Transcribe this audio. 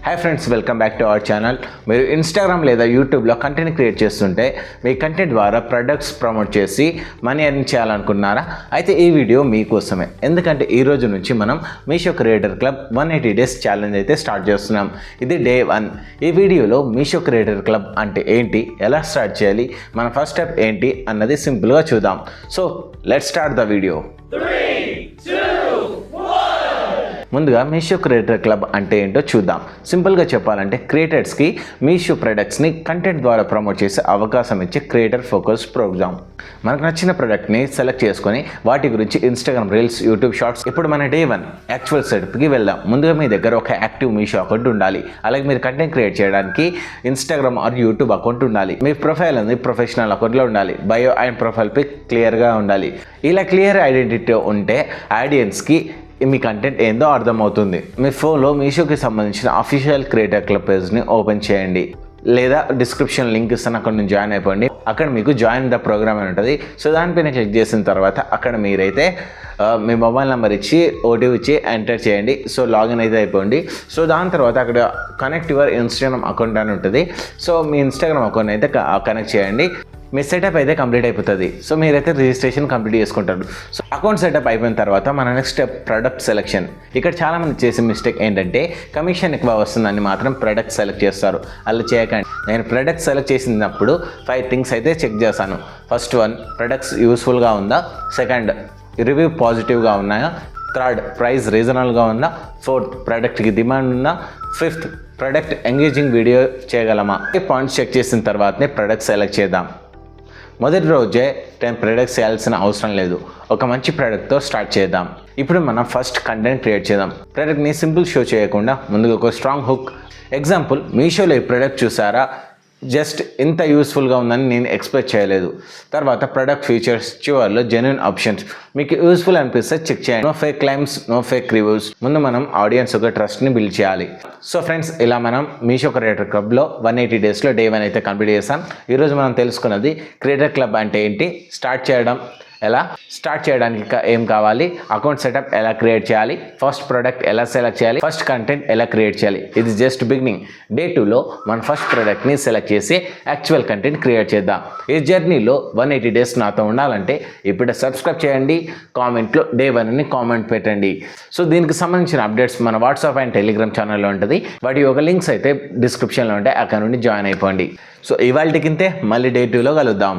Hi friends, welcome back to our channel. మీరు Instagram లేదా యూట్యూబ్లో కంటెంట్ క్రియేట్ చేస్తుంటే మీ కంటెంట్ ద్వారా ప్రొడక్ట్స్ ప్రమోట్ చేసి మనీ ఎర్న్ చేయాలనుకుంటున్నారా? అయితే ఈ వీడియో మీకోసమే. ఎందుకంటే ఈ రోజు నుంచి మనం Meesho creator club 180 days challenge అయితే స్టార్ట్ చేస్తున్నాం. ఇది డే 1. ఈ వీడియోలో మీషో క్రియేటర్ క్లబ్ అంటే ఏంటి, ఎలా స్టార్ట్ చేయాలి, మన ఫస్ట్ స్టెప్ ఏంటి అన్నది సింపుల్గా చూద్దాం. So let's start the video. ముందుగా మీషో క్రియేటర్ క్లబ్ అంటే ఏంటో చూద్దాం. సింపుల్గా చెప్పాలంటే క్రియేటర్స్కి మీషో ప్రొడక్ట్స్ని కంటెంట్ ద్వారా ప్రమోట్ చేసే అవకాశం ఇచ్చే క్రియేటర్ ఫోకస్ ప్రోగ్రామ్. మనకు నచ్చిన ప్రొడక్ట్ని సెలెక్ట్ చేసుకొని వాటి గురించి ఇన్స్టాగ్రామ్ రీల్స్, యూట్యూబ్ షార్ట్స్. ఇప్పుడు మన డే 1 యాక్చువల్ సెటప్కి వెళ్దాం. ముందుగా మీ దగ్గర ఒక యాక్టివ్ మీషో అకౌంట్ ఉండాలి. అలాగే మీరు కంటెంట్ క్రియేట్ చేయడానికి ఇన్స్టాగ్రామ్ ఆర్ యూట్యూబ్ అకౌంట్ ఉండాలి. మీ ప్రొఫైల్ అనేది ప్రొఫెషనల్ అకౌంట్లో ఉండాలి. బయో అండ్ ప్రొఫైల్ పిక్ క్లియర్గా ఉండాలి. ఇలా క్లియర్ ఐడెంటిటీ ఉంటే ఆడియన్స్కి మీ కంటెంట్ ఏందో అర్థమవుతుంది. మీ ఫోన్లో మీషోకి సంబంధించిన అఫీషియల్ క్రియేటర్ క్లబ్ పేజ్ని ఓపెన్ చేయండి, లేదా డిస్క్రిప్షన్ లింక్ ఇస్తాను, అక్కడ నుంచి జాయిన్ అయిపోండి. అక్కడ మీకు జాయిన్ ద ప్రోగ్రామ్ అని ఉంటుంది. సో దానిపైన క్లిక్ చేసిన తర్వాత అక్కడ మీరైతే మీ మొబైల్ నెంబర్ ఇచ్చి ఓటీపీ ఇచ్చి ఎంటర్ చేయండి. సో లాగిన్ అయితే అయిపోండి. సో దాని తర్వాత అక్కడ కనెక్ట్ యువర్ ఇన్స్టాగ్రామ్ అకౌంట్ అని ఉంటుంది. సో మీ ఇన్స్టాగ్రామ్ అకౌంట్ అయితే కనెక్ట్ చేయండి. మీ సెటప్ అయితే కంప్లీట్ అయిపోతుంది. సో మీరైతే రిజిస్ట్రేషన్ కంప్లీట్ చేసుకుంటారు. సో అకౌంట్ సెటప్ అయిపోయిన తర్వాత మన నెక్స్ట్ స్టెప్ ప్రొడక్ట్ సెలెక్షన్. ఇక్కడ చాలామంది చేసే మిస్టేక్ ఏంటంటే కమిషన్ ఎక్కువ వస్తుందని మాత్రం ప్రొడక్ట్ సెలెక్ట్ చేస్తారు. అలా చేయకండి. నేను ప్రొడక్ట్ సెలెక్ట్ చేసినప్పుడు 5 థింగ్స్ అయితే చెక్ చేశాను. ఫస్ట్ 1, ప్రొడక్ట్స్ యూస్ఫుల్గా ఉందా. సెకండ్, రివ్యూ పాజిటివ్గా ఉన్నాయా. థర్డ్, ప్రైస్ రీజనబుల్గా ఉందా. ఫోర్త్, ప్రొడక్ట్కి డిమాండ్ ఉందా. ఫిఫ్త్, ప్రొడక్ట్ ఎంగేజింగ్ వీడియో చేయగలమా. ఈ పాయింట్స్ చెక్ చేసిన తర్వాతనే ప్రొడక్ట్ సెలెక్ట్ చేద్దాం. మొదటి రోజే 10 ప్రొడక్ట్స్ చేయాల్సిన అవసరం లేదు. ఒక మంచి ప్రోడక్ట్తో స్టార్ట్ చేద్దాం. ఇప్పుడు మనం ఫస్ట్ కంటెంట్ క్రియేట్ చేద్దాం. ప్రోడక్ట్ని సింపుల్ షో చేయకుండా ముందుగా ఒక స్ట్రాంగ్ హుక్. ఎగ్జాంపుల్, మీషోలో ఈ ప్రోడక్ట్ చూసారా, జస్ట్ ఇంత యూస్ఫుల్గా ఉందని నేను ఎక్స్పెక్ట్ చేయలేదు. తర్వాత ప్రొడక్ట్ ఫీచర్స్, చివర్లో జెన్యూన్ ఆప్షన్స్. మీకు యూస్ఫుల్ అనిపిస్తే చెక్ చేయండి. No fake claims, no fake reviews. ముందు మనం ఆడియన్స్ ఒక ట్రస్ట్ని బిల్డ్ చేయాలి. సో ఫ్రెండ్స్, ఇలా మనం మీషో క్రియేటర్ క్లబ్లో 180 డేస్లో డే 1 అయితే కంప్లీట్ చేస్తాం. ఈరోజు మనం తెలుసుకున్నది క్రియేటర్ క్లబ్ అంటే ఏంటి, స్టార్ట్ చేయడానికి ఏం కావాలి, అకౌంట్ సెటప్ ఎలా క్రియేట్ చేయాలి, ఫస్ట్ ప్రోడక్ట్ ఎలా సెలెక్ట్ చేయాలి, ఫస్ట్ కంటెంట్ ఎలా క్రియేట్ చేయాలి. ఇది జస్ట్ బిగినింగ్. డే 2లో మన ఫస్ట్ ప్రోడక్ట్ని సెలెక్ట్ చేసి యాక్చువల్ కంటెంట్ క్రియేట్ చేద్దాం. ఈ జర్నీలో 180 డేస్ నాతో ఉండాలంటే ఇప్పుడు సబ్స్క్రైబ్ చేయండి. కామెంట్లో డే 1 అని కామెంట్ పెట్టండి. సో దీనికి సంబంధించిన అప్డేట్స్ మన వాట్సాప్ అండ్ టెలిగ్రామ్ ఛానల్లో ఉంటుంది. వాటి యొక్క లింక్స్ అయితే డిస్క్రిప్షన్లో ఉంటాయి, అక్కడ నుండి జాయిన్ అయిపోండి. సో ఇవాళకింతే, మళ్ళీ డే 2లో కలుద్దాం.